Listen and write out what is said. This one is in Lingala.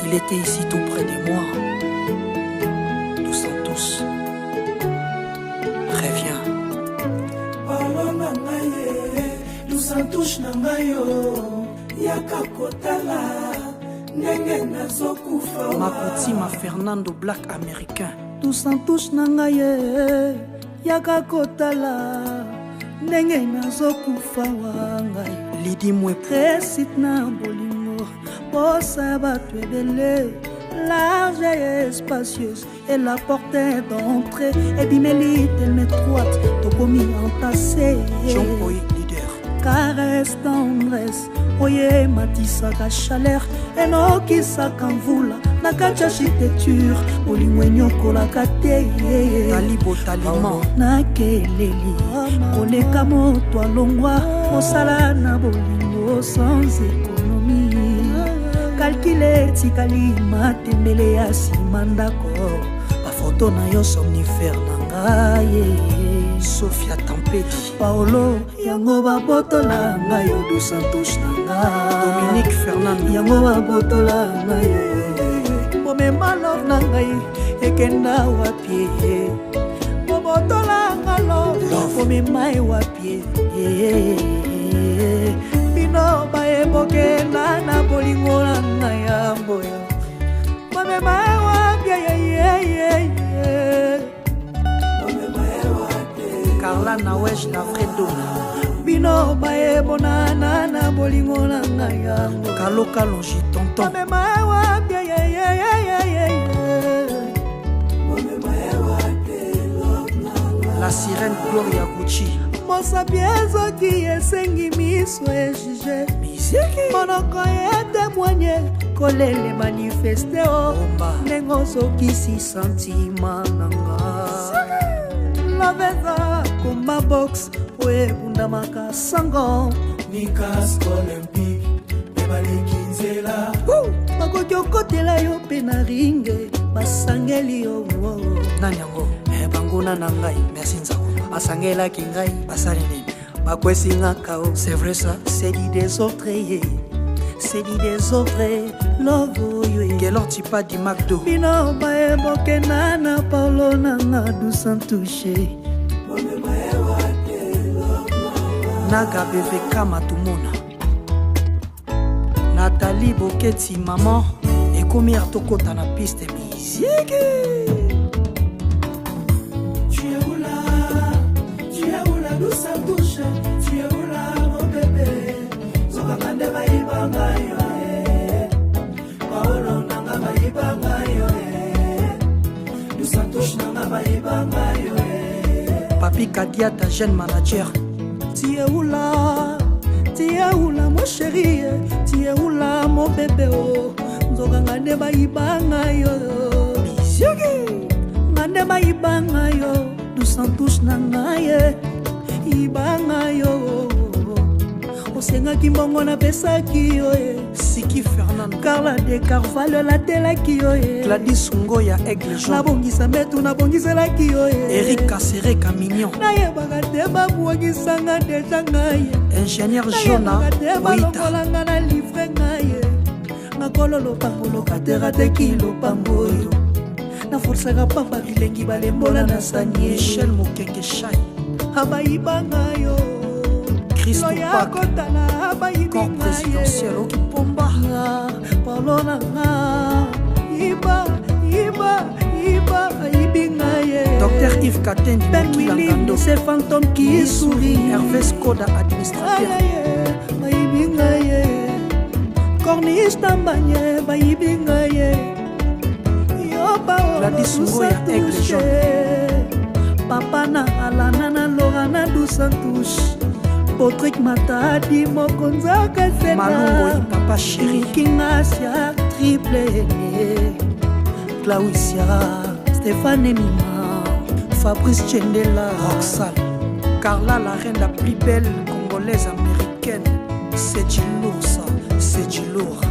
Il était ici tout près de moi. Dos Santos, reviens. Dos Santos nangayo yaka kotala ndenge nazokufa. Makutima Fernando Black américain. Dos Santos nangaye yaka kotala ndenge nazokufa wangai. Lidi mwe Récite na bolingo posa bato ebele large et spacieuse et la porte d'entrée ebimeli tellement étroite tokomi entassé. Jean-Paul leader. Caresse tendresse oye matisaka chaleur enokisaka mvula na kati architecture bolingo enyokolaka te Talibo Taliment nakeleli koleka moto alongwa mosala na bolingo sans économie kalkile etikali matembele ya nsima ndako bafoto na yo somnifere na ngai. Sofia Tampedi Paolo yango babotola ngai yo. Dos Santos na ngai Dominique Fernando yango babotola ngai yo. Bomema love na ngai ekenda wapi bobotola ngalo bomema e wapi bino baebokenda na bolingo na ngai ya mboyo bomema e wapi Carla Nawesh na Fredo bino baebonana na bolingo na ngai ya mboyo Kaloka Longi Tonton bomema e wapi La sirène Gloria Gucci mosapiezoki esengi miso ejuge monoko etémoigne kolele manifeste o ndenge ozokisi santima nanga loveza koma box po ebundamaka sango Nikas Olympique ebaleki nzela bakoki okotela yo mpe na ringe basangeli yo nani yango banguna na ngai merci nzako basangelaki ngai basali nini bakwesingaka o c'est vrai ça c'est dit des autres c'est dit des autres lovo yo Gelorti pa di McDo bino baebokena na Paulo nanga Dos Santos Naga BVK Matumona Nathalie Boketi maman ekomi atokota na piste miziki. Dos Santos, tu es où là mon bébé? Zokakande baibanga yo Paolo nanga baibanga yo Dos Santos nanga baibanga yo Papi Kadiata jeune manager. Tu es où là mon chéri? Tu es où là mon bébé? Oh, Zokakande baibanga yo Miziki Ngande baibanga yo Dos Santos nanga ye ibanga yo osengaki mbongo napesaki yo Siki Fernando Carla de Carvalho latelaki yo Gladys Ngo ya Aigle Jaune nabongisa mbetu nabongiselaki yo Eric Kasereka Mignon nayebaka te babwangisanga deja ngai Ingénieur Jona te balongolanga na livre ngai nakolo lopango lokatera teki lopango oyo naforsaka pamba bilengi balembola na sanie Michel Mokenge Chai abayibanga yo Christo Pak corps présidentiel okipomba Paulo nanga iba ayibinga ye Dr Yves Katendi Mokilangando c'est fantôme qui sourit Hervé Skoda administrateur bayibinga ye Corniche Tambanye bayibinga ye yo Paolo Gladys Ngo ya Aigle Jaune papa na alana na Lorana Dos Santos Patrick Matadi mokonzaka Malungo papa chéri Kingasia triple Claudia Stéphane Mima Fabrice Chendela Roxal Carla la reine la plus belle congolaise américaine. C'est du lourd ça, c'est du lourd.